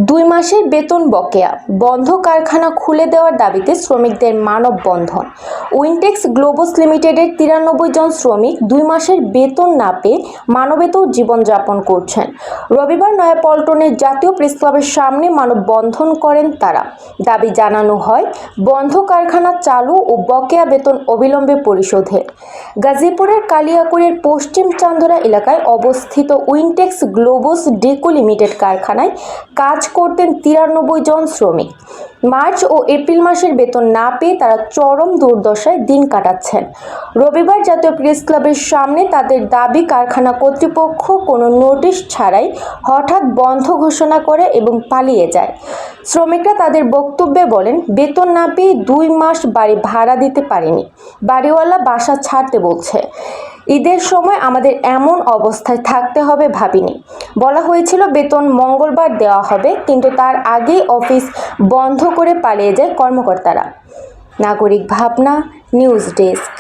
2 মাসের বেতন বকেয়া, বন্ধ কারখানা খুলে দেওয়ার দাবিতে শ্রমিকদের মানববন্ধন। উইনটেক্স গ্লোবাস লিমিটেডের 93 জন শ্রমিক 2 মাসের বেতন না পেয়ে মানবেতর জীবনযাপন করছেন। রবিবার নয়াপল্টনের জাতীয় প্রেসক্লাবের সামনে মানববন্ধন করেন তারা। দাবি জানানো হয় বন্ধ কারখানা চালু ও বকেয়া বেতন অবিলম্বে পরিশোধের। গাজীপুরের কালিয়াকৈরের পশ্চিম চান্দরা এলাকায় অবস্থিত উইনটেক্স গ্লোবাস ডেকো লিমিটেড কারখানায় কাজ করতেন 93 জন শ্রমিক। মার্চ ও এপ্রিল মাসের বেতন না পেয়ে তারা চরম দুর্দশায় দিন কাটাচ্ছেন। রবিবার জাতীয় প্রেস ক্লাবের সামনে তাদের দাবি, কারখানা কর্তৃপক্ষ কোনো নোটিশ ছাড়াই হঠাৎ বন্ধ ঘোষণা করে এবং পালিয়ে যায়। শ্রমিকরা তাদের বক্তব্যে বলেন, বেতন না পেয়ে 2 মাস বাড়ি ভাড়া দিতে পারেনি, বাড়িওয়ালা বাসা ছাড়তে বলছে। ঈদের সময় আমাদের এমন অবস্থায় থাকতে হবে ভাবিনি। বলা হয়েছিল বেতন মঙ্গলবার দেওয়া হবে, কিন্তু তার আগেই অফিস বন্ধ করে পালিয়ে যায় কর্মকর্তারা। নাগরিক ভাবনা, নিউজ ডেস্ক।